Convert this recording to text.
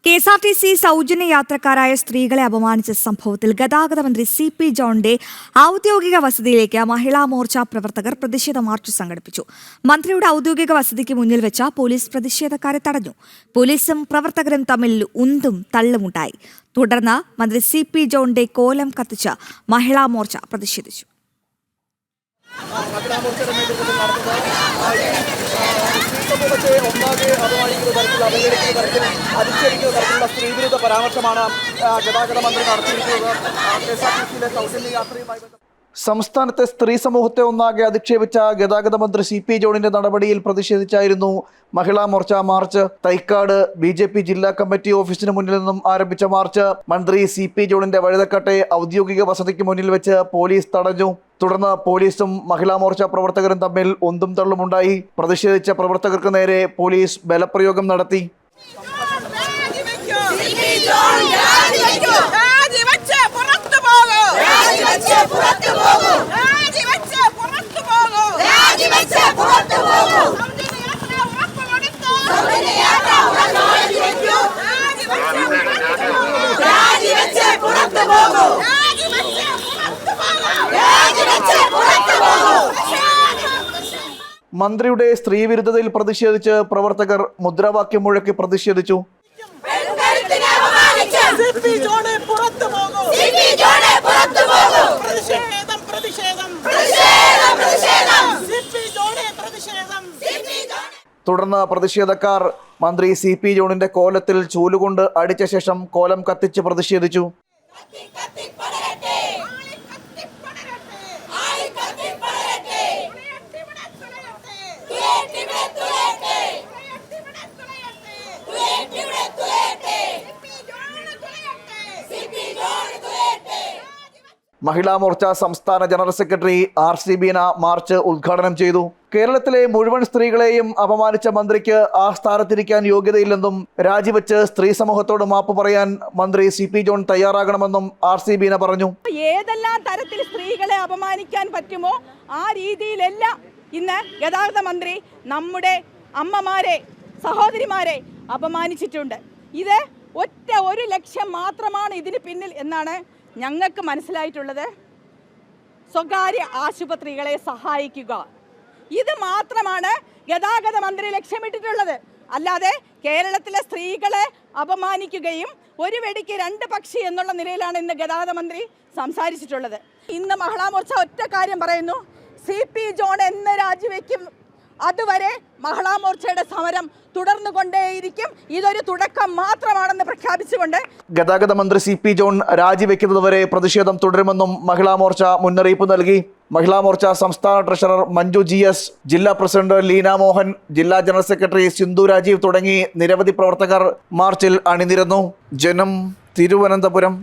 KSRTC സൗജന്യ യാത്രക്കാരായ സ്ത്രീകളെ അപമാനിച്ച സംഭവത്തിൽ ഗതാഗത മന്ത്രി സി.പി. ജോണിന്റെ ഔദ്യോഗിക വസതിയിലേക്ക് മഹിളാ മോർച്ച പ്രവർത്തകർ പ്രതിഷേധ മാർച്ച് സംഘടിപ്പിച്ചു. മന്ത്രിയുടെ ഔദ്യോഗിക വസതിക്ക് മുന്നിൽ വെച്ച പോലീസ് പ്രതിഷേധക്കാരെ തടഞ്ഞു. പോലീസും പ്രവർത്തകരും തമ്മിൽ ഉന്തും തള്ളുമുണ്ടായി. തുടർന്ന് മന്ത്രി സി.പി. ജോണിന്റെ കോലം കത്തിച്ച് മഹിളാ മോർച്ച പ്രതിഷേധിച്ചു. സ്ത്രീവിരുദ്ധ പരാമർശമാണ് ഗതാഗത മന്ത്രി നടത്തിയിരിക്കുന്നത്. സംസ്ഥാനത്തെ സ്ത്രീ സമൂഹത്തെ ഒന്നാകെ അധിക്ഷേപിച്ച ഗതാഗത മന്ത്രി സി.പി. ജോണിന്റെ നടപടിയിൽ പ്രതിഷേധിച്ചായിരുന്നു മഹിളാ മോർച്ച മാർച്ച്. തൈക്കാട് ബി.ജെ.പി. ജില്ലാ കമ്മിറ്റി ഓഫീസിന് മുന്നിൽ നിന്നും ആരംഭിച്ച മാർച്ച് മന്ത്രി സി.പി. ജോണിന്റെ വഴുതക്കാട്ടെ ഔദ്യോഗിക വസതിക്ക് മുന്നിൽ വെച്ച് പോലീസ് തടഞ്ഞു. തുടർന്ന് പോലീസും മഹിളാ മോർച്ച പ്രവർത്തകരും തമ്മിൽ ഒന്തും തള്ളുമുണ്ടായി. പ്രതിഷേധിച്ച പ്രവർത്തകർക്ക് നേരെ പോലീസ് ബലപ്രയോഗം നടത്തി. മന്ത്രിയുടെ സ്ത്രീവിരുദ്ധതയിൽ പ്രതിഷേധിച്ച് പ്രവർത്തകർ മുദ്രാവാക്യം മുഴക്കി പ്രതിഷേധിച്ചു. തുടർന്ന് പ്രതിഷേധക്കാർ മന്ത്രി സി.പി. ജോണിന്റെ കോലത്തിൽ ചൂലുകൊണ്ട് അടിച്ച ശേഷം കോലം കത്തിച്ച് പ്രതിഷേധിച്ചു. മഹിളാ മോർച്ച സംസ്ഥാന ജനറൽ സെക്രട്ടറി ആർ.സി. ബീന മാർച്ച് ഉദ്ഘാടനം ചെയ്തു. കേരളത്തിലെ മുഴുവൻ സ്ത്രീകളെയും അപമാനിച്ച മന്ത്രിക്ക് ആ സ്ഥാനത്തിരിക്കാൻ യോഗ്യതയില്ലെന്നും രാജിവെച്ച് സ്ത്രീ സമൂഹത്തോട് മാപ്പ് പറയാൻ മന്ത്രി സി.പി. ജോൺ തയ്യാറാകണമെന്നും ആർ.സി. ബീന പറഞ്ഞു. ഏതെല്ലാം തരത്തിൽ സ്ത്രീകളെ അപമാനിക്കാൻ പറ്റുമോ ആ രീതിയിലെല്ലാം ഇന്ന് ഗതാഗത മന്ത്രി നമ്മുടെ അമ്മമാരെ, സഹോദരിമാരെ അപമാനിച്ചിട്ടുണ്ട്. ഇത് ഒരു ലക്ഷ്യം മാത്രമാണ് ഇതിന് പിന്നിൽ എന്നാണ് ഞങ്ങൾക്ക് മനസ്സിലായിട്ടുള്ളത്. സ്വകാര്യ ആശുപത്രികളെ സഹായിക്കുക, ഇത് മാത്രമാണ് ഗതാഗത മന്ത്രി ലക്ഷ്യമിട്ടിട്ടുള്ളത്. അല്ലാതെ കേരളത്തിലെ സ്ത്രീകളെ അപമാനിക്കുകയും ഒരു വെടിക്ക് രണ്ട് പക്ഷി എന്നുള്ള നിലയിലാണ് ഇന്ന് ഗതാഗത മന്ത്രി സംസാരിച്ചിട്ടുള്ളത്. ഇന്ന് മഹിളാ മോർച്ച ഒറ്റ കാര്യം പറയുന്നു: സി.പി. ജോൺ എന്ന് രാജിവെക്കും അതുവരെ മഹിളാ മോർച്ചയുടെ സമരം തുടർന്നുകൊണ്ടേയിരിക്കും. ഇതൊരു തുടക്കം മാത്രമാണെന്ന് പ്രഖ്യാപിച്ചുകൊണ്ട് ഗതാഗത മന്ത്രി സി.പി. ജോൺ രാജിവെക്കുന്നതുവരെ പ്രതിഷേധം തുടരുമെന്നും മഹിളാ മോർച്ച മുന്നറിയിപ്പ് നൽകി. മഹിളാ മോർച്ച സംസ്ഥാന ട്രഷറർ മഞ്ജു ജി.എസ്., ജില്ലാ പ്രസിഡന്റ് ലീന മോഹൻ, ജില്ലാ ജനറൽ സെക്രട്ടറി സിന്ധു രാജീവ് തുടങ്ങി നിരവധി പ്രവർത്തകർ മാർച്ചിൽ അണിനിരന്നു. ജനം, തിരുവനന്തപുരം.